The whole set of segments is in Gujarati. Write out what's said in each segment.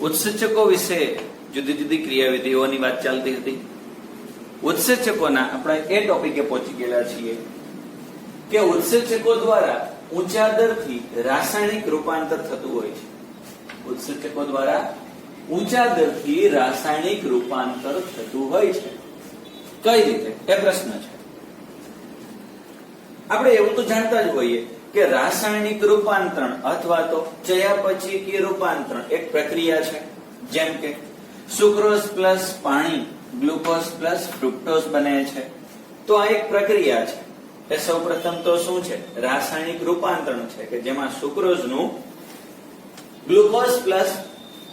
ઉત્સેચકો વિશે જુદી જુદી ક્રિયાવિધિઓની વાત ચાલતી હતી. ઉત્સેચકોના આપણે એ ટોપિકે પહોંચી ગયેલા છીએ કે ઉત્સેચકો દ્વારા ઊંચા દરથી રાસાયણિક રૂપાંતર થતું હોય છે. ઉત્સેચકો દ્વારા ઊંચા દરથી રાસાયણિક રૂપાંતર થતું હોય છે. કઈ રીતે એ પ્રશ્ન છે. આપણે એવું તો જાણતા જ હોઈએ કે રાસાયણિક રૂપાંતરણ અથવા તો ચયાપચયકીય રૂપાંતરણ એક પ્રક્રિયા છે. જેમ કે સુક્રોઝ પ્લસ પાણી ગ્લુકોઝ પ્લસ ફ્રુક્ટોઝ બને છે. તો આ એક પ્રક્રિયા છે. એ સૌપ્રથમ તો શું છે? રાસાયણિક રૂપાંતરણ છે કે જેમાં સુક્રોઝ નું ગ્લુકોઝ પ્લસ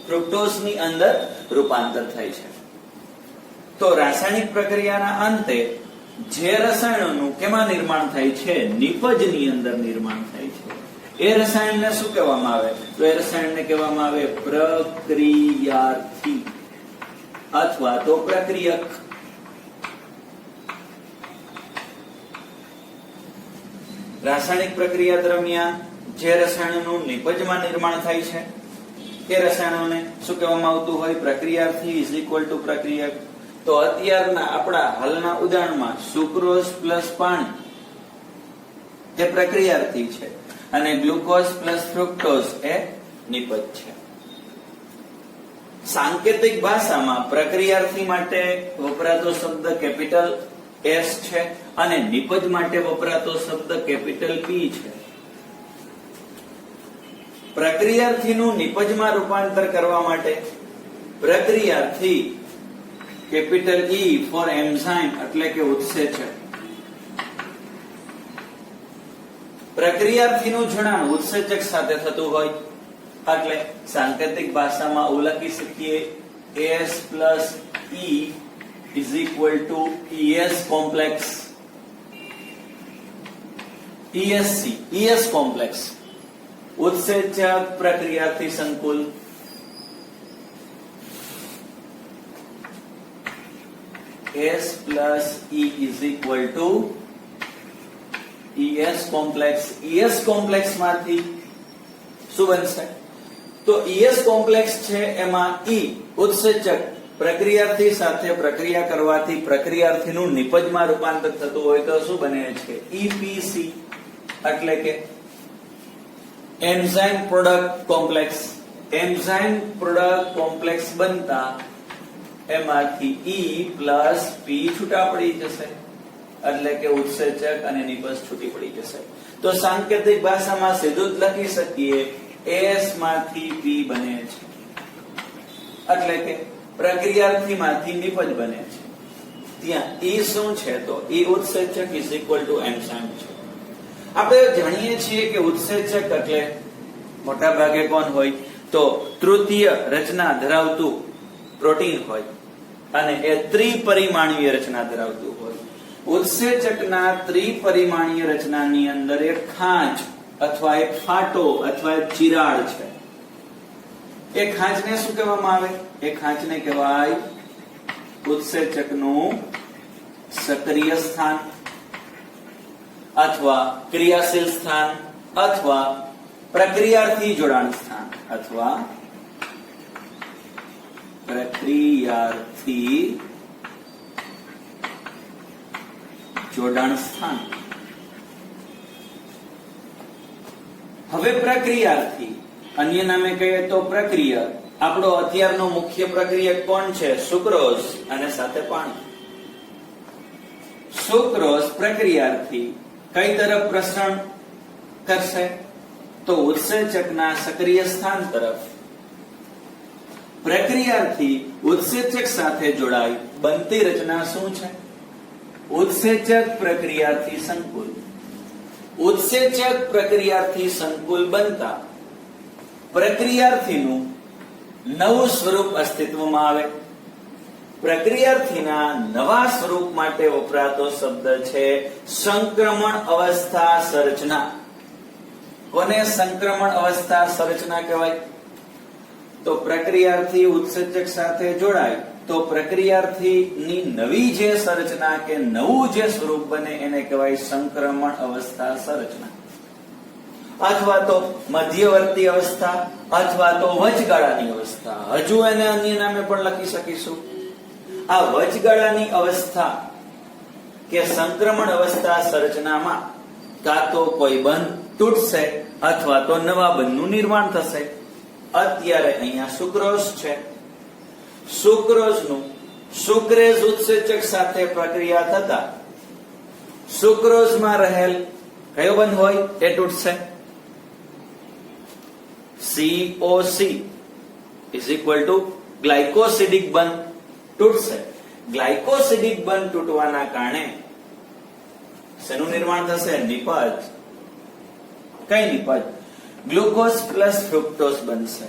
ફ્રુક્ટોઝ ની અંદર રૂપાંતર થાય છે. તો રાસાયણિક પ્રક્રિયાના અંતે જે રસાયણોનું કેમાં નિર્માણ થાય છે? નિપજની અંદર નિર્માણ થાય છે. એ રસાયણને શું કહેવામાં આવે? તો એ રસાયણને કહેવામાં આવે પ્રક્રિયાર્થી અથવા તો પ્રક્રિયક. રાસાયણિક પ્રક્રિયા દરમિયાન જે રસાયણોનું નિપજમાં નિર્માણ થાય છે એ રસાયણોને શું કહેવામાં આવતું હોય? પ્રક્રિયાર્થી ઇઝ ઇક્વલ ટુ પ્રક્રિયક. તો અત્યારના આપણા હાલના ઉદાહરણમાં સુક્રોઝ પ્લસ પાણી એ પ્રક્રિયાર્થી છે અને ગ્લુકોઝ પ્લસ ફ્રુક્ટોઝ એ નિપજ છે. સાંકેતિક ભાષામાં પ્રક્રિયાર્થી માટે વપરાતો શબ્દ કેપિટલ એસ છે અને નિપજ માટે વપરાતો શબ્દ કેપિટલ પી છે. પ્રક્રિયાર્થીનું નિપજમાં રૂપાંતર કરવા માટે પ્રક્રિયાર્થી કેપિટલ ઈ ફોર એન્ઝાઇમ એટલે કે ઉત્સેચક. પ્રક્રિયાર્થીનું જોડાણ ઉત્સેચક સાથે થતું હોય એટલે સાંકેતિક ભાષામાં એવું લખી શકીએ S plus E is equal to ES complex. ES complex ઉત્સેચક પ્રક્રિયાર્થી સંકુલ. S plus E is equal to ES complex. ES complex માંથી શું બનશે? તો ES કોમ્પ્લેક્સ છે એમાં E ઉત્સેચક પ્રક્રિયાર્થી સાથે પ્રક્રિયા કરવાથી પ્રક્રિયાર્થીનું નિપજમાં રૂપાંતર થતું હોય તો શું બને છે? EPC એટલે કે enzyme product complex. Enzyme product complex બનતા એમાંથી E પ્લસ P છૂટા પડી જશે એટલે કે ઉત્સેચક અને નિપજ છૂટી પડી જશે. તો સાંકેતિક ભાષામાં સીધું જ લખી શકીએ S માંથી P બને છે એટલે કે પ્રક્રિયાર્થીમાંથી નિપજ બને છે. ત્યાં E શું છે? તો E ઉત્સેચક ઇઝ ઇક્વલ ટુ એન્ઝાઇમ છે. આપણે જાણીએ છીએ કે ઉત્સેચક એટલે મોટા ભાગે કોણ હોય? તો તૃતીય રચના ધરાવતું પ્રોટીન હોય અને એ ત્રિપરિમાણીય રચના ધરાવતું હોય. ઉત્સેચકના ત્રિપરિમાણીય રચનાની અંદર એક ખાંચ અથવા એક ફાટો અથવા એક ચિરાડ છે. એ ખાંચને શું કહેવામાં આવે? એ ખાંચને કહેવાય ઉત્સેચકનું સક્રિય સ્થાન અથવા ક્રિયાશીલ સ્થાન અથવા પ્રક્રિયાર્થી જોડાણ સ્થાન અથવા પ્રક્રિયાર્થી જોડાણ સ્થાન. હવે પ્રક્રિયાર્થી અન્ય નામે કહીએ તો પ્રક્રિયક. આપણો અત્યારનો મુખ્ય પ્રક્રિયક કોણ છે? સુક્રોઝ અને સાથે પાણી. સુક્રોઝ પ્રક્રિયાર્થી કઈ તરફ પ્રસરણ કરશે? તો ઉત્સેચકના સક્રિય સ્થાન તરફ. પ્રક્રિયાર્થી ઉત્સેચક સાથે જોડાઈ બનતી રચના શું છે? ઉત્સેચક પ્રક્રિયાર્થી સંકુલ. ઉત્સેચક પ્રક્રિયાર્થી સંકુલ બનતા પ્રક્રિયાર્થીનું નવું સ્વરૂપ અસ્તિત્વમાં આવે. પ્રક્રિયાર્થીના નવા સ્વરૂપ માટે વપરાતો શબ્દ છે સંક્રમણ અવસ્થા સંરચના. કોને સંક્રમણ અવસ્થા સંરચના કહેવાય? તો પ્રક્રિયાર્થી ઉત્સેચક સાથે જોડાય તો પ્રક્રિયાર્થીની નવી જે સંરચના કે નવું જે સ્વરૂપ બને એને કહેવાય સંક્રમણ અવસ્થા સંરચના. અથવા તો મધ્યવર્તી અવસ્થા અથવા તો વચગાળાની અવસ્થા. હજુ એને અન્ય નામે પણ લખી શકીશું. આ વચગાળાની અવસ્થા કે સંક્રમણ અવસ્થા સંરચનામાં કાં તો કોઈ બંધ તૂટશે અથવા તો નવા બંધનું નિર્માણ થશે. અત્યારે અહીંયા સુક્રોઝ છે. સુક્રોઝનું સુક્રેઝ ઉત્સેચક સાથે પ્રક્રિયા થતા સુક્રોઝમાં રહેલ કયો બંધ હોય એ તૂટશે. COC is equal to ગ્લાયકોસિડિક બંધ તૂટશે. ગ્લાયકોસિડિક બંધ તૂટવાના કારણે શેનું નિર્માણ થશે? નિપજ. કઈ નિપજ? ગ્લુકોઝ પ્લસ ફ્રુક્ટોઝ બનશે.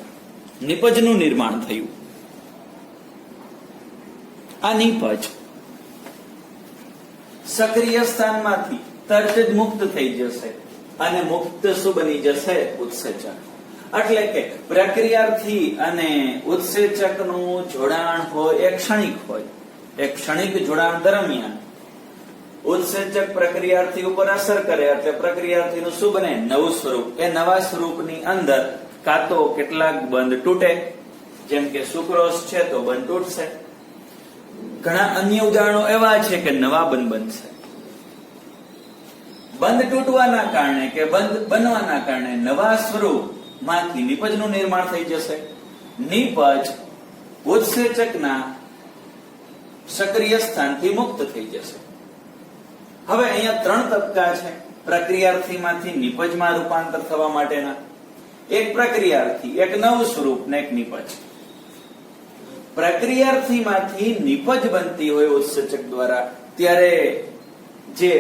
નિપજનું નિર્માણ થયું. આ નિપજ સક્રિય સ્થાનમાંથી તરત જ મુક્ત થઈ જશે અને મુક્ત શું બની જશે? ઉત્સેચક. એટલે કે પ્રક્રિયાર્થી અને ઉત્સેચકનું જોડાણ હોય એ ક્ષણિક હોય. એ ક્ષણિક જોડાણ દરમિયાન ઉત્સેચક પ્રક્રિયાર્થી ઉપર અસર કરે એટલે પ્રક્રિયાર્થીનું શું બને? નવું સ્વરૂપ. એ નવા સ્વરૂપની અંદર કાં તો કેટલાક બંધ તૂટે, જેમ કે સુક્રોઝ છે તો બંધ તૂટશે. ઘણા અન્ય ઉદાહરણો એવા છે કે નવા બંધ બનશે. બંધ તૂટવાના કારણે કે બંધ બનવાના કારણે નવા સ્વરૂપમાંથી નિપજનું નિર્માણ થઈ જશે. નિપજ ઉત્સેચકના સક્રિય સ્થાનથી મુક્ત થઈ જશે. હવે અહીંયા 3 તબક્કા છે પ્રક્રિયાર્થીમાંથી નિપજમાં રૂપાંતર થવા માટેના. એક પ્રક્રિયાર્થી, એક નવું સ્વરૂપ ને એક નિપજ. પ્રક્રિયાર્થીમાંથી નિપજ બનતી હોય ઉત્સેચક દ્વારા ત્યારે જે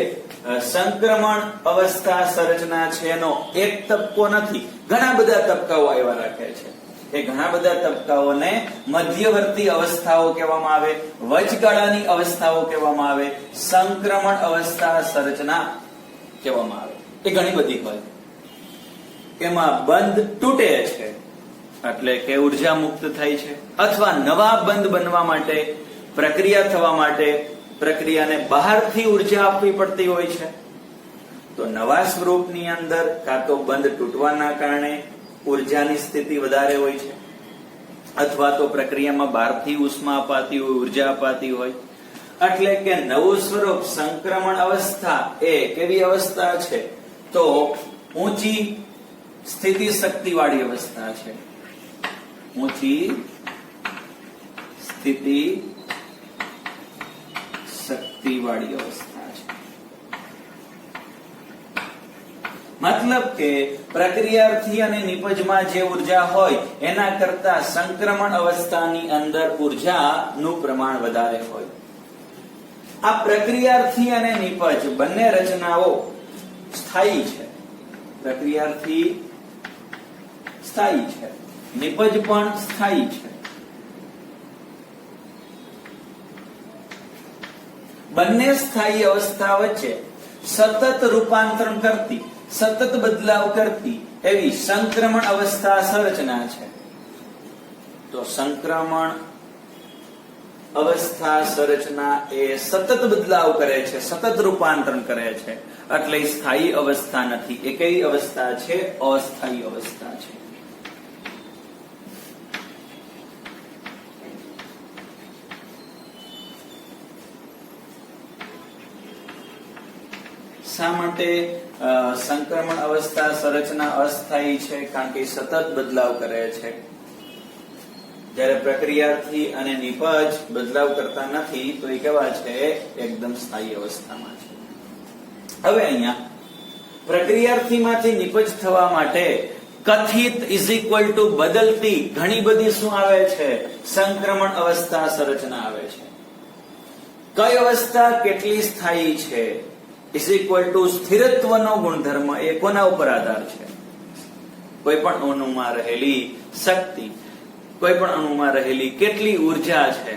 સંક્રમણ અવસ્થા સંરચના છે એનો એક તબક્કો નથી, ઘણા બધા તબક્કાઓ આવ્યા રાખે છે. એ ઘણા બધા તબક્કાઓને મધ્યવર્તી અવસ્થાઓ કહેવામાં આવે, વચગાળાની અવસ્થાઓ કહેવામાં આવે, સંક્રમણ અવસ્થા સંરચના કહેવામાં આવે. એ ઘણી બધી હોય. એમાં બંધ તૂટે છે એટલે કે ઉર્જા મુક્ત થાય છે, અથવા નવા બંધ બનવા માટે પ્રક્રિયા થવા માટે પ્રક્રિયાને બહારથી ઉર્જા આપવી પડતી હોય છે. તો નવા સ્વરૂપની અંદર કાં તો બંધ તૂટવાના કારણે ઉર્જાની સ્થિતિ વધારે હોય છે, અથવા તો પ્રક્રિયામાં બહારથી ઉષ્મા અપાતી હોય, ઉર્જા અપાતી હોય. એટલે કે નવું સ્વરૂપ સંક્રમણ અવસ્થા એ કેવી અવસ્થા છે? તો ઊંચી સ્થિતિ શક્તિ વાળી અવસ્થા છે. ઊંચી સ્થિતિ શક્તિ વાળી અવસ્થા છે. મતલબ કે પ્રક્રિયાર્થી અને નિપજમાં જે ઉર્જા હોય એના કરતા સંક્રમણ અવસ્થાની અંદર ઉર્જાનું પ્રમાણ વધારે હોય. આ પ્રક્રિયાર્થી અને નિપજ બંને રચનાઓ સ્થાયી છે. પ્રક્રિયાર્થી સ્થાયી છે, નિપજ પણ સ્થાયી છે. બંને સ્થાયી અવસ્થા વચ્ચે સતત રૂપાંતરણ કરતી, સતત બદલાવ કરતી એવી સંક્રમણ અવસ્થા સંરચના છે. તો સંક્રમણ અવસ્થા સંરચના એ સતત બદલાવ કરે છે, સતત રૂપાંતરણ કરે છે, એટલે સ્થાયી અવસ્થા નથી. એ કેવી અવસ્થા છે? અસ્થાયી અવસ્થા છે. શા માટે સંક્રમણ અવસ્થા સંરચના અસ્થાયી છે? કારણ કે સતત બદલાવ કરે છે. જ્યારે પ્રક્રિયાર્થી અને નિપજ બદલાવ કરતા નથી તો એ કેવા છે? એકદમ સ્થાયી અવસ્થામાં છે. હવે અહીંયા પ્રક્રિયાર્થીમાંથી નિપજ થવા માટે કથિત ઇઝ ઇક્વલ ટુ બદલતી ઘણી બધી શું આવે છે? સંક્રમણ અવસ્થા સંરચના આવે છે. કઈ અવસ્થા કેટલી સ્થાયી છે? ઇઝ ઇક્વલ ટુ સ્થિરત્વનો ગુણધર્મ એ કોના ઉપર આધાર છે? કોઈ પણ અણુમાં રહેલી શક્તિ, કોઈ પણ અણુમાં રહેલી કેટલી ઉર્જા છે,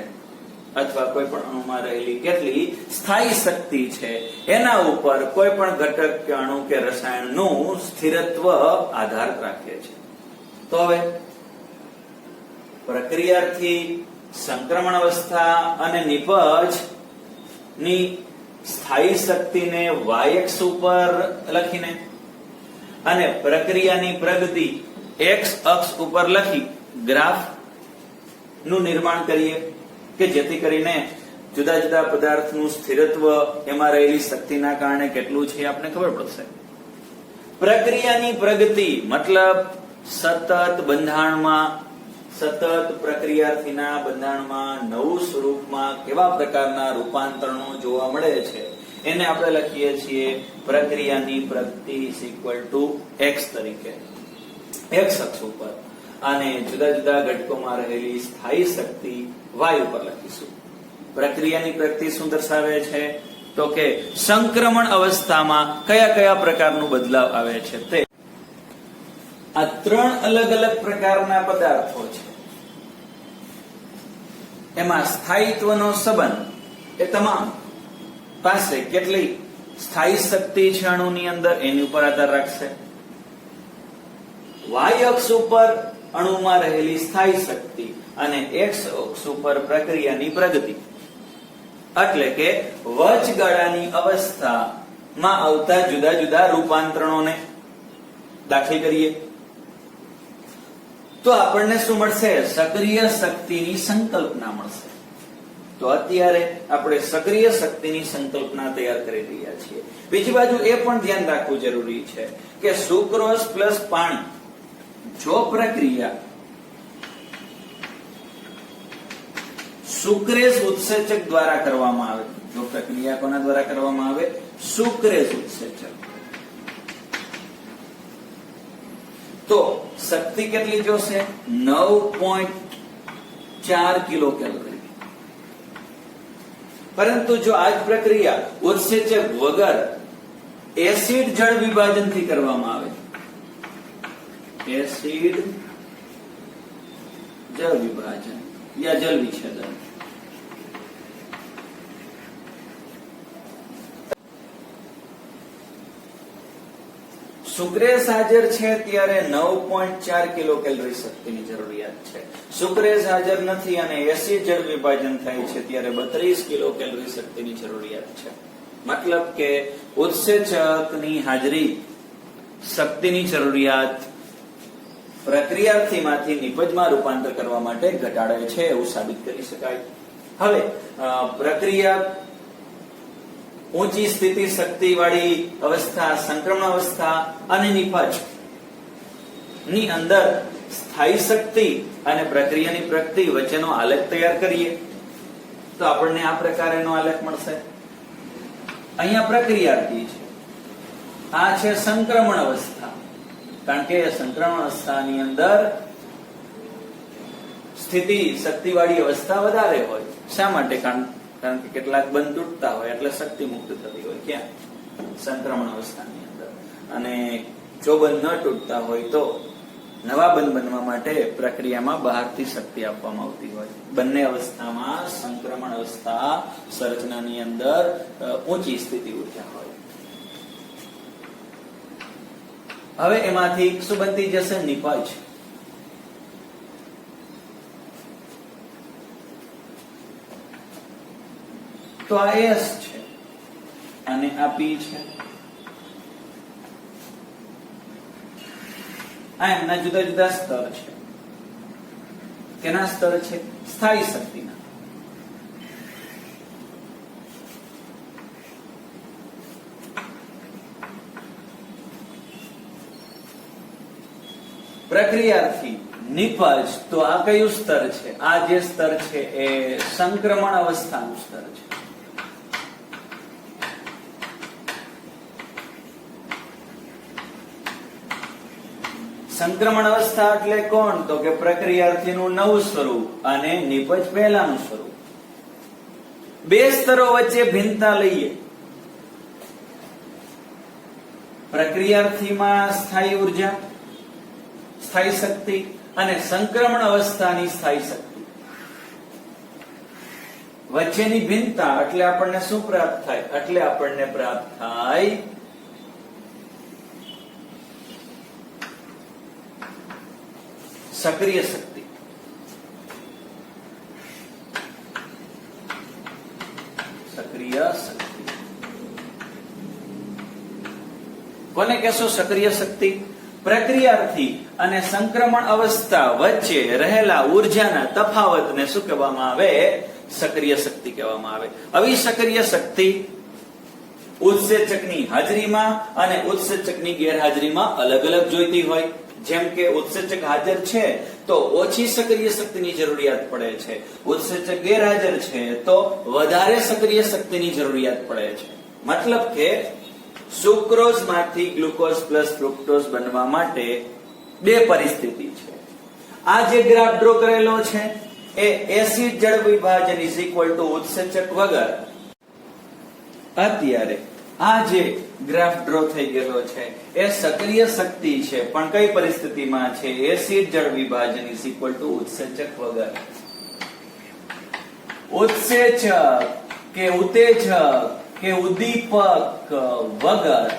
અથવા કોઈ પણ અણુમાં રહેલી કેટલી સ્થાયી શક્તિ છે, એના ઉપર કોઈ પણ ઘટક કે અણુ કે રસાયણનું સ્થિરત્વ આધાર રાખે છે. તો હવે પ્રક્રિયાર્થી, સંક્રમણ અવસ્થા અને નિપજ ની સ્થાયી શક્તિને y અક્ષ ઉપર લખીને અને પ્રક્રિયાની પ્રગતિ x અક્ષ ઉપર લખી ગ્રાફ નું નિર્માણ કરીએ કે જેથી કરીને જુદા જુદા પદાર્થનું સ્થિરત્વ એમાં રહેલી શક્તિના કારણે કેટલું છે આપને ખબર પડશે. પ્રક્રિયાની પ્રગતિ મતલબ સતત બંધારણમાં, સતત પ્રક્રિયાર્થીના બંધારણમાં નવું સ્વરૂપમાં કેવા પ્રકારના રૂપાંતરણો જોવા મળે છે એને આપણે લખીએ છીએ પ્રક્રિયાની પ્રગતિ x તરીકે, x અક્ષ ઉપર, અને જુદા જુદા ઘટકોમાં રહેલી સ્થાયી શક્તિ y ઉપર લખીશું. પ્રક્રિયાની પ્રગતિ શું દર્શાવે છે તો કે સંક્રમણ અવસ્થામાં કયા કયા પ્રકારનું બદલાવ આવે છે તે. આ ત્રણ અલગ અલગ પ્રકારના પદાર્થો છે, એમાં સ્થાયિત્વનો સંબંધ એ તમામ પાસે કેટલી સ્થાયી શક્તિ છે અણુની અંદર એની ઉપર આધાર રાખશે. y અક્ષ ઉપર અણુમાં રહેલી સ્થાયી શક્તિ અને x અક્ષ ઉપર પ્રક્રિયાની પ્રગતિ, એટલે કે વચગાળાની અવસ્થામાં આવતા જુદા જુદા રૂપાંતરણોને દાખલ કરીએ તો આપણને શું મળશે? સક્રિય શક્તિની સંકલ્પના મળશે. તો અત્યારે આપણે સક્રિય શક્તિની સંકલ્પના તૈયાર કરી રહ્યા છીએ. બીજી બાજુ એ પણ ધ્યાન રાખવું જરૂરી છે કે સુક્રોઝ પ્લસ પાણી, જો પ્રક્રિયા સુક્રેઝ ઉત્સેચક દ્વારા કરવામાં આવે, જો પ્રક્રિયા કોના દ્વારા કરવામાં આવે? સુક્રેઝ ઉત્સેચક, તો શક્તિ કેટલી જોશે? 9.4 કિલો કેલોરી. પરંતુ જો આ જ પ્રક્રિયા ઉત્સેચક વગર એસિડ જળ વિભાજનથી કરવામાં આવે, એસિડ જળ વિભાજન યા જલ વિચ્છેદન, સુક્રેઝ હાજર છે ત્યારે 9.4 કિલો કેલરી શક્તિની જરૂરિયાત છે. સુક્રેઝ હાજર નથી અને એસિડ જળ વિભાજન થાય છે ત્યારે 32 કિલો કેલરી શક્તિની જરૂરિયાત છે. મતલબ કે ઉત્સેચકની હાજરી શક્તિની જરૂરિયાત પ્રક્રિયાર્થીમાંથી નિપજમાં રૂપાંતર કરવા માટે ઘટાડે છે એવું સાબિત કરી શકાય. હવે પ્રક્રિયા ઊંચી સ્થિતિ શક્તિ વાળી અવસ્થા, સંક્રમણ અવસ્થા અને નિપજ ની અંદર સ્થાયી શક્તિ અને પ્રક્રિયાની પ્રગતિ વચ્ચેનો આલેખ તૈયાર કરીએ તો આપણને આ પ્રકારેનો આલેખ મળશે. અહીંયા પ્રક્રિયાર્થી છે, આ છે સંક્રમણ અવસ્થા, કારણ કે સંક્રમણ અવસ્થાની અંદર સ્થિતિ શક્તિવાળી અવસ્થા વધારે હોય. શા માટે? કારણ કે કેટલાક બંધ તૂટતા હોય એટલે શક્તિ મુક્ત થતી હોય. ક્યાં? સંક્રમણ અવસ્થાની અંદર. અને જો બંધ ન તૂટતા હોય તો નવા બંધ બનવા માટે પ્રક્રિયામાં બહારથી શક્તિ આપવામાં આવતી હોય. બંને અવસ્થામાં સંક્રમણ અવસ્થા સંરચનાની અંદર ઊંચી સ્થિતિ ઉર્જા હોય. હવે એમાંથી શું બનતી જશે? નિપજ. તો આ S છે અને આ P છે. આ એમના જુદા જુદા સ્તર છે. કેના સ્તર છે? સ્થાયી શક્તિના. પ્રક્રિયાર્થી, નિપજ, તો આ કયું સ્તર છે? આ જે સ્તર છે એ સંક્રમણ અવસ્થાનું સ્તર છે. સંક્રમણ અવસ્થા એટલે કોણ? તો કે પ્રક્રિયાર્થીનું નવું સ્વરૂપ અને નિપજ પહેલાનું સ્વરૂપ. બે સ્તરો વચ્ચે ભિન્નતા લઈએ. પ્રક્રિયાર્થીમાં સ્થાયી ઉર્જા, સ્થાયી શક્તિ અને સંક્રમણ અવસ્થાની સ્થાયી શક્તિ વચ્ચેની ભિન્નતા એટલે આપણને શું પ્રાપ્ત થાય? એટલે આપણને પ્રાપ્ત થાય સક્રિય શક્તિ. સક્રિય શક્તિ કોને કહેશો સક્રિય શક્તિ? પ્રક્રિયાર્થી અને સંક્રમણ અવસ્થા વચ્ચે રહેલા ઉર્જાના તફાવતને શું કહેવામાં આવે? સક્રિય શક્તિ કહેવામાં આવે. આવી સક્રિય શક્તિ ઉત્સેચકની હાજરીમાં અને ઉત્સેચકની ગેરહાજરીમાં અલગ અલગ જોઈતી હોય. જેમ કે ઉત્સેચક હાજર છે તો ઓછી સક્રિય શક્તિની જરૂરિયાત પડે છે, ઉત્સેચક ગેરહાજર છે તો વધારે સક્રિય શક્તિની જરૂરિયાત પડે છે. મતલબ કે સુક્રોઝ માંથી ગ્લુકોઝ પ્લસ ફ્રુક્ટોઝ બનવા માટે બે પરિસ્થિતિ છે. આ જે ગ્રાફ ડ્રો કરેલો છે એ એસિડ જળ વિભાજન ઇઝ ઇક્વલ ટુ ઉત્સેચક વગર. અત્યારે આ જે ગ્રાફ ડ્રો થઈ ગયેલો છે એ સક્રિય શક્તિ છે, પણ કઈ પરિસ્થિતિમાં છે? એસિડ જળ વિભાજન ઇઝ ઇક્વલ ટુ ઉત્સેચક વગર. ઉત્સેચક કે ઉત્તેજક કે ઉદ્દીપક વગર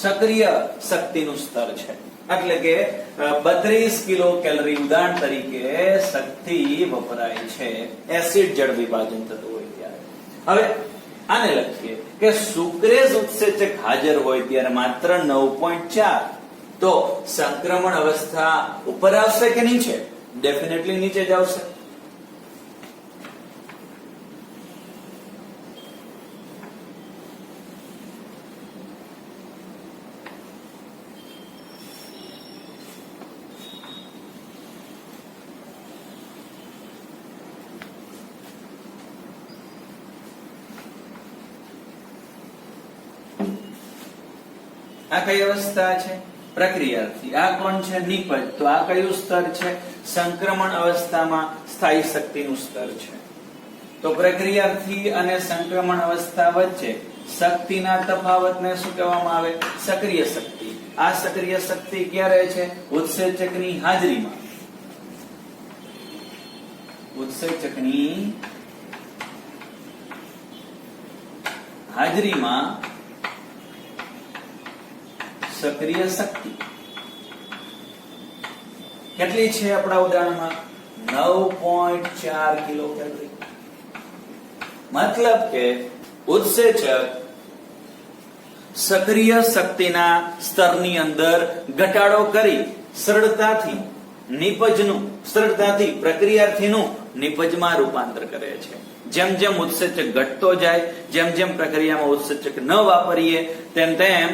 સક્રિય શક્તિનું સ્તર છે. એટલે કે 32 કિલો કેલરી ઉદાહરણ તરીકે શક્તિ વપરાય છે એસિડ જળ વિભાજન થતું હોય ત્યારે. હવે આને લખીએ કે સુક્રેઝ ઉત્સેચક હાજર હોય ત્યારે માત્ર 9.4. તો સંક્રમણ અવસ્થા ઉપર આવશે કે નીચે? ડેફિનેટલી નીચે જ આવશે. આ કઈ અવસ્થા છે? પ્રક્રિયાર્થી. આ કોણ છે? નિપજ. તો આ કયું સ્તર છે? સંક્રમણ અવસ્થામાં સ્થાયી શક્તિનું સ્તર છે. તો પ્રક્રિયાર્થી અને સંક્રમણ અવસ્થા વચ્ચે શક્તિના તફાવતને શું કહેવામાં આવે? સક્રિય શક્તિ. આ સક્રિય શક્તિ ક્યારે છે? ઉત્સેચકની હાજરીમાં. ઉત્સેચકની હાજરીમાં સક્રિય શક્તિ કેટલી છે? આપણા ઉદાહરણમાં 9.4 કિલો કેલરી. મતલબ કે ઉત્સેચક સક્રિય શક્તિના સ્તરની અંદર ઘટાડો કરી સરળતાથી પ્રક્રિયાર્થીનું નિપજમાં રૂપાંતર કરે છે. જેમ જેમ ઉત્સેચક ઘટતો જાય, જેમ જેમ પ્રક્રિયામાં ઉત્સેચક ન વાપરીએ તેમ તેમ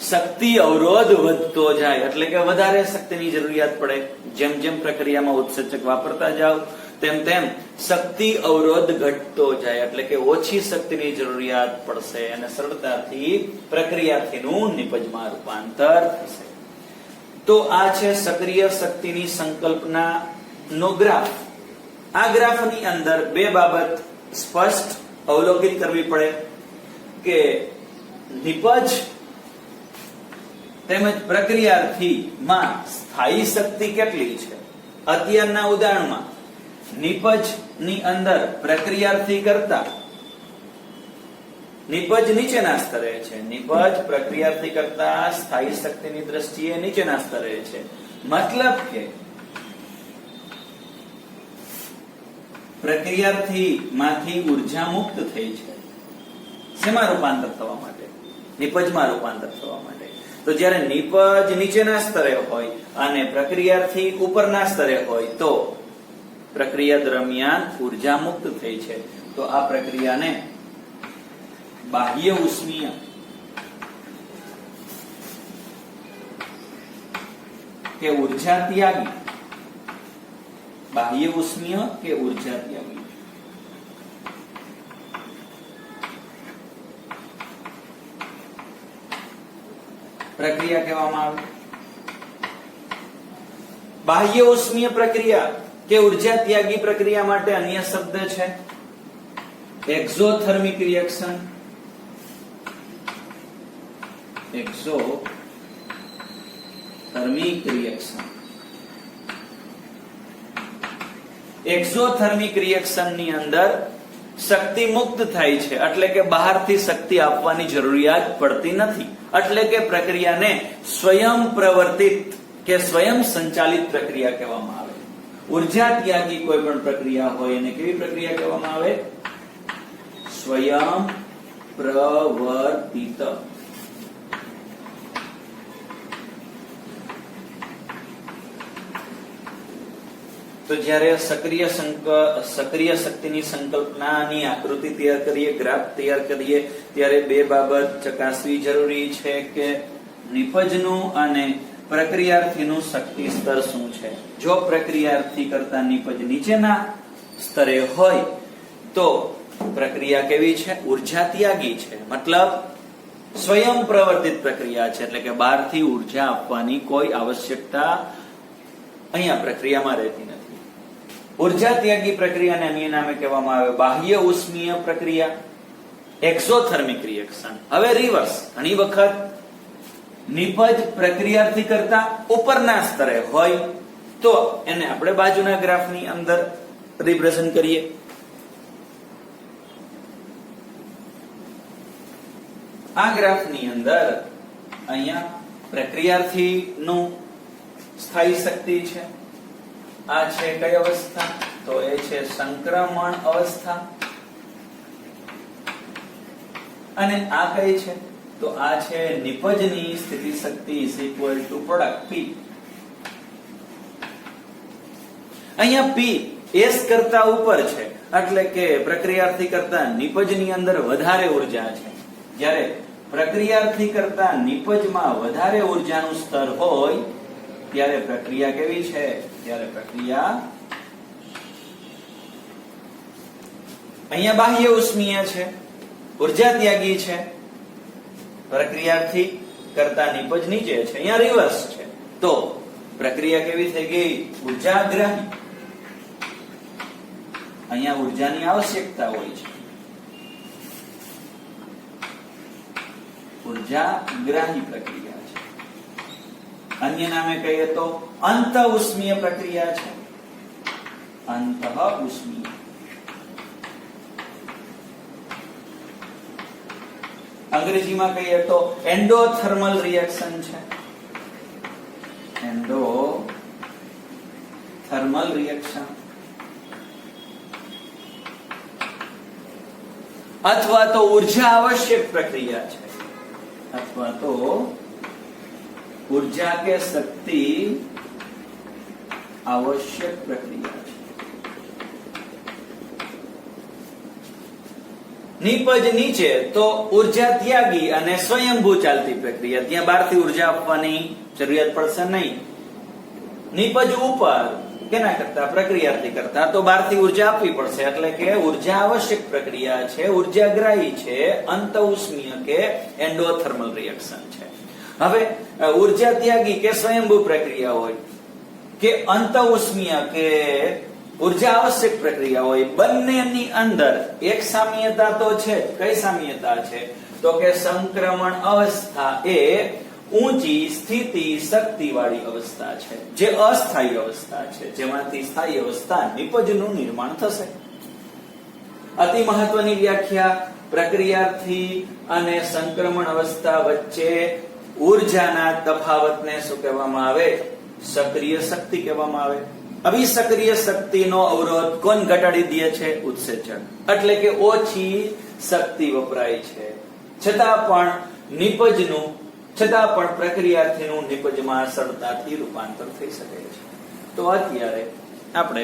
શક્તિ અવરોધ વધતો જાય. એટલે કે વધારે શક્તિની જરૂરિયાત પડે. જેમ જેમ પ્રક્રિયામાં ઉત્સેચક વાપરતા જાવ તેમ તેમ શક્તિ અવરોધ ઘટતો જાય. એટલે કે ઓછી શક્તિની જરૂરિયાત પડશે અને સરળતાથી પ્રક્રિયાથીનું નિપજમાં રૂપાંતર થશે. તો આ છે સક્રિય શક્તિની સંકલ્પના નો ગ્રાફ. આ ગ્રાફની અંદર બે બાબત સ્પષ્ટ અવલોકિત કરવી પડે કે નિપજ તેમજ પ્રક્રિયાર્થીમાં સ્થાયી શક્તિ કેટલી છે. અત્યારના ઉદાહરણમાં નિપજની અંદર પ્રક્રિયાર્થી કરતા નિપજ નીચેના સ્તરે છે. નિપજ પ્રક્રિયાર્થી કરતા સ્થાયી શક્તિની દ્રષ્ટિએ નીચેના સ્તરે છે. મતલબ કે પ્રક્રિયાર્થી માંથી ઉર્જા મુક્ત થઈ છે. શેમાં રૂપાંતર થવા માટે? નિપજમાં રૂપાંતર થવા માટે. તો જ્યારે નિપજ નીચેના સ્તરે હોય અને પ્રક્રિયાર્થી ઉપરના સ્તરે હોય તો પ્રક્રિયા દરમિયાન ઉર્જા મુક્ત થઈ છે. તો આ પ્રક્રિયાને બાહ્ય ઉષ્મીય કે ઉર્જા ત્યાગી, બાહ્ય ઉષ્મીય કે ઉર્જા ત્યાગી પ્રક્રિયા કહેવામાં આવે. બાહ્ય ઉષ્મીય પ્રક્રિયા કે ઉર્જા ત્યાગી પ્રક્રિયા માટે અન્ય શબ્દ છે exothermic reaction. Exothermic reaction. Exothermic reaction ની અંદર શક્તિ મુક્ત થાય છે. એટલે કે બહારથી શક્તિ આપવાની જરૂરિયાત પડતી નથી. એટલે કે પ્રક્રિયાને સ્વયં પ્રવર્તિત કે સ્વયં સંચાલિત પ્રક્રિયા કહેવામાં આવે. ઉર્જા ત્યાગી કોઈ પણ પ્રક્રિયા હોય એને કેવી પ્રક્રિયા કહેવામાં આવે? સ્વયં પ્રવર્તિત. તો જ્યારે સક્રિય શક્તિની સંકલ્પનાની આકૃતિ તૈયાર કરીએ, ગ્રાફ તૈયાર કરીએ, ત્યારે બે બાબત ચકાસવી જરૂરી છે કે નિપજનું અને પ્રક્રિયાર્થીનું શક્તિ સ્તર શું છે. જો પ્રક્રિયાર્થી કરતા નિપજ નીચેના સ્તરે હોય તો પ્રક્રિયા કેવી છે? ઉર્જા ત્યાગી છે. મતલબ સ્વયં પ્રવર્તિત પ્રક્રિયા છે, એટલે કે બહારથી ઉર્જા આપવાની કોઈ આવશ્યકતા અહીંયા પ્રક્રિયામાં રહેતી નથી. ઉર્જા ત્યાગી પ્રક્રિયાને અન્ય નામે કહેવામાં આવે બાહ્ય ઉષ્મીય પ્રક્રિયા, એક્ઝોથર્મિક રિએક્શન. હવે રિવર્સ, ઘણી વખત નિપજ પ્રક્રિયાર્થી કરતા ઉપરના સ્તરે હોય તો એને આપણે બાજુના ગ્રાફની અંદર રિપ્રેઝન્ટ કરીએ. આ ગ્રાફની અંદર અહીંયા પ્રક્રિયાર્થીનું સ્થાયી શક્તિ છે. આ છે કઈ અવસ્થા? તો એ છે સંક્રમણ અવસ્થા. અને આ કઈ છે? તો આ છે નિપજની સ્થિતિ શક્તિ is equal to product P. અહીંયા P S કરતા ઉપર છે, એટલે કે પ્રક્રિયાર્થી કરતા નિપજની અંદર વધારે ઉર્જા છે. જ્યારે પ્રક્રિયાર્થી કરતા નિપજમાં વધારે ઉર્જાનું સ્તર હોય ત્યારે પ્રક્રિયા કેવી છે? ત્યારે પ્રક્રિયા અહીંયા બાહ્ય ઉષ્મીય છે, ઉર્જા ત્યાગી છે. પ્રક્રિયાર્થી કરતા નિપજ નીચે છે, અહીંયા રિવર્સ છે. તો પ્રક્રિયા કેવી થઈ ગઈ? ઉર્જાગ્રાહી. અહીંયા ઉર્જાની આવશ્યકતા હોય છે, ઉર્જાગ્રાહી પ્રક્રિયા છે. અન્ય નામે કહીએ તો અંત ઉષ્મીય પ્રક્રિયા છે. અંત ઉષ્મીય. અંગ્રેજીમાં કહીએ તો એન્ડોથર્મલ રિએક્શન છે. એન્ડોથર્મલ રિએક્શન. અથવા તો ઉર્જા આવશ્યક પ્રક્રિયા છે, અથવા તો ઉર્જા કે શક્તિ આવશ્યક પ્રક્રિયા છે. નિપજ નીચે તો ઉર્જા ત્યાગી અને સ્વયંભૂ ચાલતી પ્રક્રિયા, ત્યાં બહારથી ઉર્જા આપવાની જરૂરિયાત પડશે નહીં. નિપજ ઉપર કેના કરતા? પ્રક્રિયાર્થી કરતા તો બહારથી ઉર્જા આપવી પડશે, એટલે કે ઉર્જા આવશ્યક પ્રક્રિયા છે, ઉર્જાગ્રાહી છે, અંત ઉષ્મીય કે એન્ડોથર્મલ રિએક્શન છે. હવે ઉર્જા ત્યાગી કે સ્વયંભૂ પ્રક્રિયા હોય કે અંત ઉષ્મીય કે ઉર્જા આવશ્યક પ્રક્રિયા હોય, બંનેની અંદર એક સામ્યતા તો છે. કઈ સામ્યતા છે? તો કે સંક્રમણ અવસ્થા એ ઊંચી સ્થિતિ શક્તિ વાળી અવસ્થા છે, જે અસ્થાયી અવસ્થા છે, જેમાંથી સ્થાયી અવસ્થા નિપજનું નિર્માણ થશે. અતિ મહત્વની વ્યાખ્યા, પ્રક્રિયાર્થી અને સંક્રમણ અવસ્થા વચ્ચે ઉર્જાના તફાવતને શું કહેવામાં આવે? સક્રિય શક્તિ કહેવામાં આવે. અભિસક્રિય શક્તિનો અવરોધ કોણ ઘટાડી દે છે? ઉત્સેચક. એટલે કે ઓછી શક્તિ વપરાય છે, છતાં પણ પ્રક્રિયાર્થીનું નિપજમાં સરળતાથી રૂપાંતર થઈ શકે છે. તો અત્યારે આપણે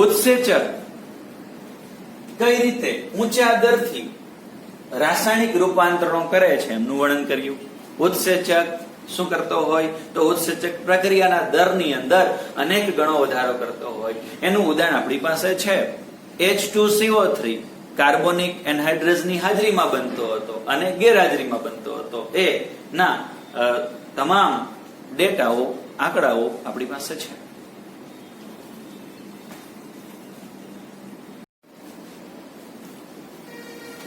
ઉત્સેચક કઈ રીતે ઊંચા દરથી રાસાયણિક રૂપાંતરણો કરે છે એમનું વર્ણન કર્યું. ઉત્સેચક શું કરતો હોય? તો ઉત્સેચક પ્રક્રિયાના દરની અંદર અનેક ગણો વધારો કરતો હોય. એનું ઉદાહરણ આપણી પાસે છે. H2CO3 કાર્બોનિક એનહાઇડ્રેઝની હાજરીમાં બનતો હતો અને ગેરહાજરીમાં બનતો હતો. એ ના તમામ ડેટાઓ, આંકડાઓ આપણી પાસે છે.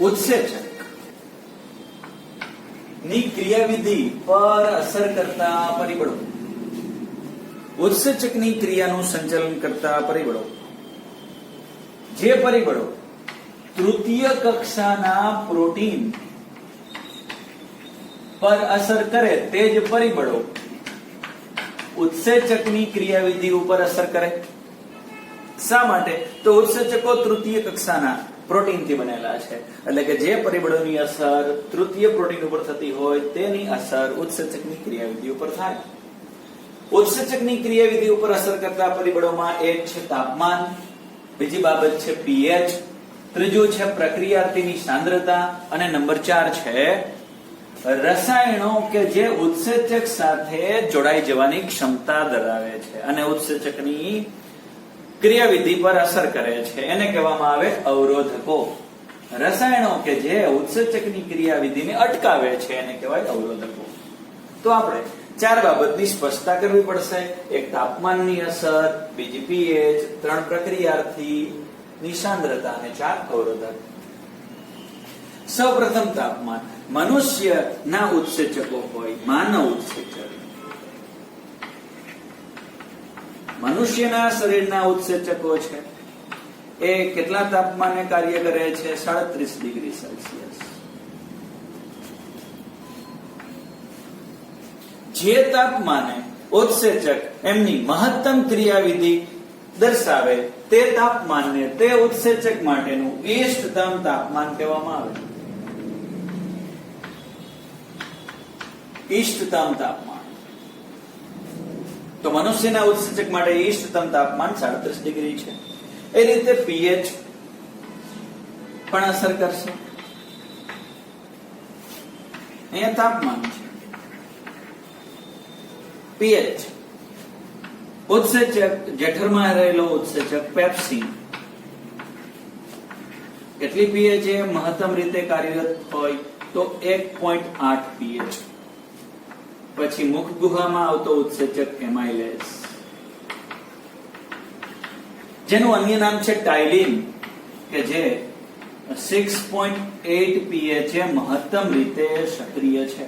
ઉત્સેચક ની ક્રિયાવિધિ પર અસર કરતા પરિબળો. ઉત્સેચકની ક્રિયાનું સંચાલન કરતા પરિબળો. જે પરિબળો તૃતીય કક્ષાના પ્રોટીન પર અસર કરે તે જ પરિબળો ઉત્સેચકની ક્રિયાવિધિ ઉપર અસર કરે. શા માટે? તો ઉત્સેચકો તૃતીય કક્ષાના પ્રોટીનથી બનેલા છે, એટલે કે જે પરિબળોની અસર તૃતીય પ્રોટીન ઉપર થતી હોય તેની અસર ઉત્સેચકની ક્રિયાવિધિ ઉપર થાય. ઉત્સેચકની ક્રિયાવિધિ ઉપર અસર કરતા પરિબળોમાં એક છે તાપમાન, બીજી બાબત છે pH, ત્રીજું છે પ્રક્રિયાર્થીની સાંદ્રતા અને નંબર 4 છે રસાયણો કે જે ઉત્સેચક સાથે જોડાઈ જવાની ક્ષમતા ધરાવે છે અને ઉત્સેચકની ક્રિયાવિધિ પર અસર કરે છે, એને કહેવામાં આવે અવરોધકો. રસાયણો કે જે ઉત્સેચકની ક્રિયાવિધિને અટકાવે છે એને કહેવાય અવરોધકો. તો આપણે 4 બાબતની સ્પષ્ટતા કરવી પડશે. એક તાપમાનની અસર, બીજી pH, 3 પ્રક્રિયાર્થીની સાંદ્રતા અને 4 અવરોધક. સૌપ્રથમ તાપમાન. મનુષ્યના ઉત્સેચકો હોય, માનવ ઉત્સેચક, મનુષ્યના શરીરના ઉત્સેચકો છે એ કેટલા તાપમાને કાર્ય કરે છે? 37 ડિગ્રી સેલ્સિયસ. જે તાપમાને ઉત્સેચક એમની મહત્તમ ક્રિયાવિધિ દર્શાવે તે તાપમાનને તે ઉત્સેચક માટેનું ઇષ્ટતમ તાપમાન કહેવામાં આવે. ઇષ્ટતમ તાપમાન. તો મનુષ્યના ઉત્સેચક માટે ઇષ્ટતમ તાપમાન 37 ડિગ્રી છે. એ રીતે pH પણ અસર કરશે. અહીંયા તાપમાન છે, pH. ઉત્સેચક જઠરમાં રહેલો ઉત્સેચક પેપ્સિન કેટલી pH એ મહત્તમ રીતે કાર્યરત હોય? તો 1.8 pH. પછી મુખ ગુહામાં આવતો ઉત્સેચક એમાઇલેસ, જેનું અન્ય નામ છે ટાઇલિન, કે જે 6.8 pH એ મહત્તમ રીતે સક્રિય છે.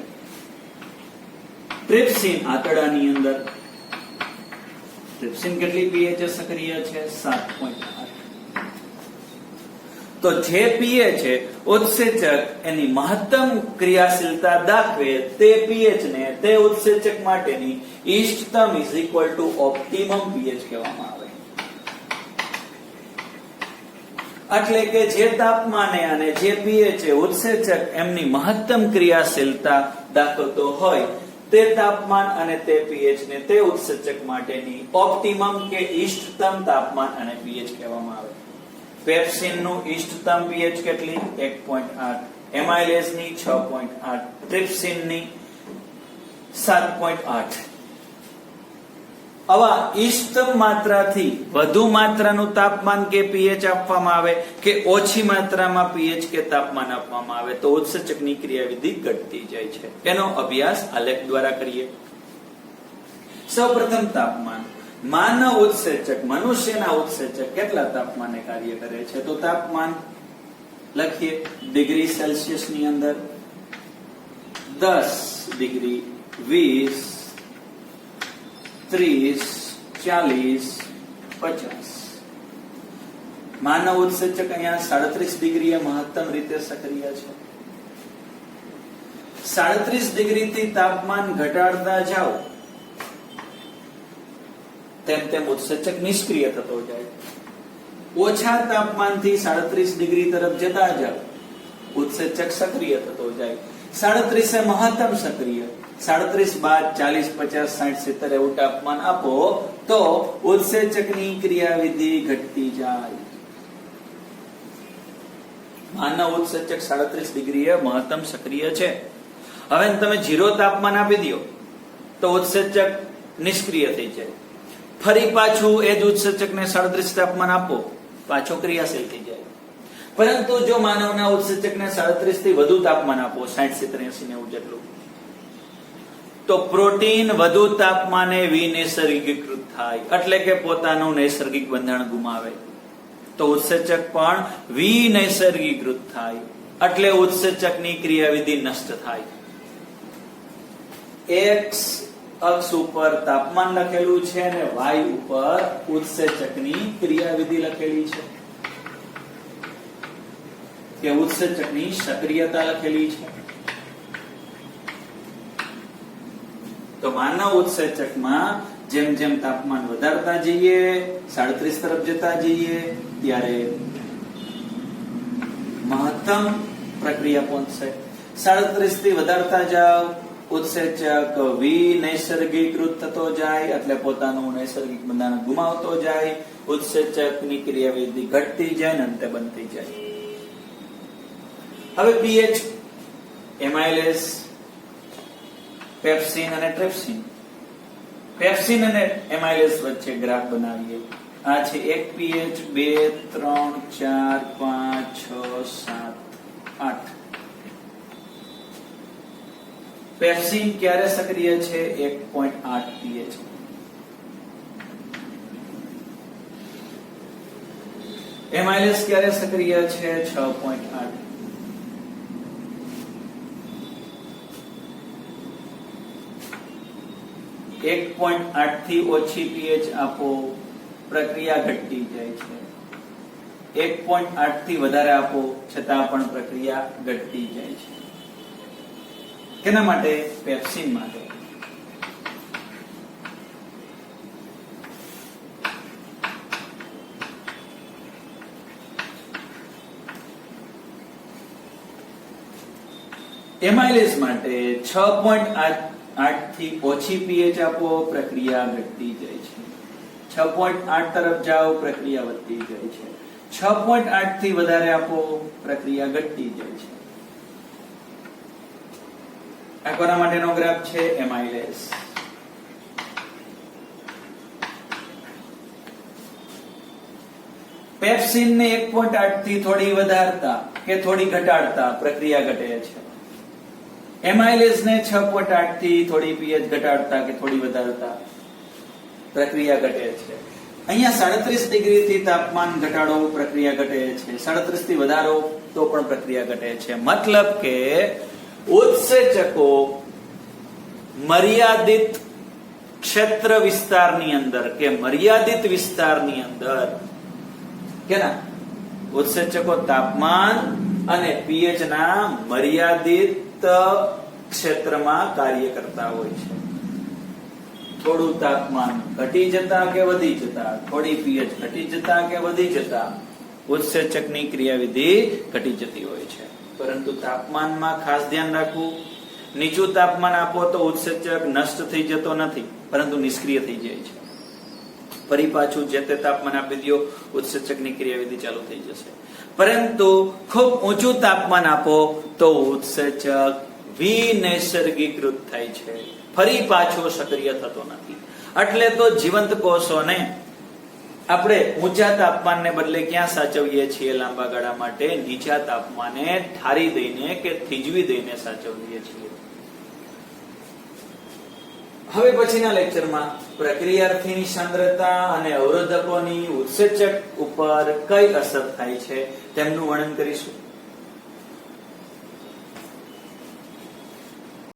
ટ્રિપ્સિન આંતરડાની અંદર, ટ્રિપ્સિન કેટલી pH એ સક્રિય છે? 7.8. તો જે pH છે ઉત્સેચક એની મહત્તમ ક્રિયાશીલતા દાખવે તે pH ને તે ઉત્સેચક માટેની ઇષ્ટતમ ઓપ્ટિમમ pH કહેવામાં આવે. એટલે કે જે તાપમાને અને જે pH એ ઉત્સેચક એમની મહત્તમ ક્રિયાશીલતા દાખવતો હોય તે તાપમાન અને તે pH ને તે ઉત્સેચક માટેની ઓપ્ટિમમ કે ઇષ્ટતમ તાપમાન અને pH કહેવામાં આવે. પેપ્સિન નું ઇષ્ટતમ pH કેટલી? 1.8. એમાઇલેસ ની 6.8. ટ્રિપ્સિન ની 7.8. આવા ઇષ્ટતમ માત્રાથી વધુ માત્રાનું તાપમાન કે pH આપવામાં આવે કે ઓછી માત્રામાં pH કે તાપમાન આપવામાં આવે તો ઉત્સેચકની ક્રિયાવિધિ ઘટતી જાય છે. એનો અભ્યાસ આલેખ દ્વારા કરીએ. સૌપ્રથમ તાપમાન. માનવ ઉત્સેચક, મનુષ્યના ઉત્સેચક કેટલા તાપમાને કાર્ય કરે છે? તો તાપમાન લખીએ ડિગ્રી સેલ્સિયસ ની અંદર 10 ડિગ્રી, 20, 30, 40, 50. માનવ ઉત્સેચક અહીંયા 37 ડિગ્રીએ મહત્તમ રીતે સક્રિય છે. 37 ડિગ્રીથી તાપમાન ઘટાડતા જાઓ તેમ તેમ ઉત્સેચક નિષ્ક્રિય થતો જાય. ઓછા તાપમાનથી 37 ડિગ્રી તરફ જતા જાઓ, ઉત્સેચક સક્રિય થતો જાય. 37 એ મહત્તમ સક્રિય, 37 બાદ 40, 50, 60, 70 એવું તાપમાન આપો તો ઉત્સેચકની ક્રિયાવિધિ ઘટતી જાય. માનવ ઉત્સેચક 37 ડિગ્રીએ મહત્તમ સક્રિય છે. હવે તમે 0 તાપમાન આપી દો તો ઉત્સેચક નિષ્ક્રિય થઈ જાય. ફરી પાછું એ જ ઉત્સેચકને 37 તાપમાન આપો, પાછો ક્રિયાશીલ થઈ જાય. પરંતુ જો માનવના ઉત્સેચકને 37 થી વધુ તાપમાન આપો, 60, 70, 80, 90 જેટલું, તો પ્રોટીન વધુ તાપમાને વિનૈસર્ગીકૃત થાય, એટલે કે પોતાનું નૈસર્ગિક બંધારણ ગુમાવે. તો ઉત્સેચક પણ વિનૈસર્ગીકૃત થાય, એટલે ઉત્સેચકની ક્રિયાવિધિ નષ્ટ થાય. એક્સ અક્ષ ઉપર તાપમાન લખેલું છે અને વાય ઉપર ઉત્સેચકની ક્રિયાવિધિ લખેલી છે કે ઉત્સેચકની સક્રિયતા લખેલી છે. તો માનવ ઉત્સેચકમાં જેમ જેમ તાપમાન વધારતા જઈએ, 37 તરફ જતા જઈએ, ત્યારે મહત્તમ પ્રક્રિયા પહોંચશે. 37 થી વધારતા જાઓ ઉત્સેચક વિનૈસર્ગીકૃત થતો જાય એટલે પોતાનું નૈસર્ગિક બંધારણ ગુમાવતો જાય, ઉત્સેચકની ક્રિયાવિધિ ઘટતી જાય ને અંતે બનતી જાય. હવે પીએચ, એમાઇલેસ, પેપ્સિન અને ટ્રિપ્સિન. પેપ્સિન અને એમાઇલેસ વચ્ચે ગ્રાફ બનાવીએ. આ છે 1 પીએચ, 2, 3, 4, 5, 6, 7, 8. પેપ્સિન ક્યારે સક્રિય છે? 1.8 પીએચ. એમાઇલેસ ક્યારે સક્રિય છે? 6.8. એક 1.8 થી ઓછી પીએચ આપો, પ્રક્રિયા ઘટતી જાય છે. 1.8 થી વધારે આપો છતાં પણ પ્રક્રિયા ઘટતી જાય છે. કેના માટે? પેપ્સિન માટે. એમાઇલેસ માટે 6.8 થી ઓછી પીએચ આપો, પ્રક્રિયા ઘટતી જાય છે. 6.8 તરફ જાઓ, પ્રક્રિયા વધતી જાય છે. 6.8 થી વધારે આપો, પ્રક્રિયા ઘટતી જાય છે. આ કોના માટેનો ગ્રાફ છે? એમાઇલેસ. પેપ્સિન ને 1.8 થી થોડી વધારતા કે થોડી ઘટાડતા પ્રક્રિયા ઘટે છે. એમાઇલેસ ને 6.8 થી થોડી પીએચ ઘટાડતા કે થોડી વધારતા પ્રક્રિયા ઘટે છે. અહીંયા 37 ડિગ્રી થી તાપમાન ઘટાડો, પ્રક્રિયા ઘટે છે. 37 થી વધારો તો પણ પ્રક્રિયા ઘટે છે. મતલબ કે ઉત્સેચકો મર્યાદિત ક્ષેત્ર વિસ્તારની અંદર કે મર્યાદિત વિસ્તારની અંદર કેના ઉત્સેચકો તાપમાન અને પીએચ ના મર્યાદિત ક્ષેત્રમાં કાર્ય કરતા હોય છે. થોડું તાપમાન ઘટી જતા કે વધી જતા, થોડી પીએચ ઘટી જતા કે વધી જતા ઉત્સેચકની ક્રિયાવિધિ ઘટી જતી હોય છે. પરંતુ તાપમાનમાં ખાસ ધ્યાન રાખવું, નીચું તાપમાન આપો તો ઉત્સેચક નષ્ટ થઈ જતો નથી પરંતુ નિષ્ક્રિય થઈ જાય છે. ફરી પાછું જે તે તાપમાન આપી દો, ઉત્સેચકની ક્રિયાવિધિ ચાલુ થઈ જશે. પરંતુ ખૂબ ઊંચું તાપમાન આપો તો ઉત્સેચક વિનૈસર્ગીકૃત થાય છે, ફરી પાછો સક્રિય થતો નથી. એટલે તો જીવંત કોષોને આપણે ઊંચા તાપમાનને બદલે ક્યાં સાચવીએ છીએ? લાંબા ગાળા માટે નીચા તાપમાને ઠારી દઈને કે થીજવી દઈને સાચવીએ છીએ. હવે પછીના લેક્ચરમાં પ્રક્રિયાર્થીની સાંદ્રતા અને અવરોધકોની ઉત્સેચક ઉપર કઈ અસર થાય છે તેમનું વર્ણન કરીશું.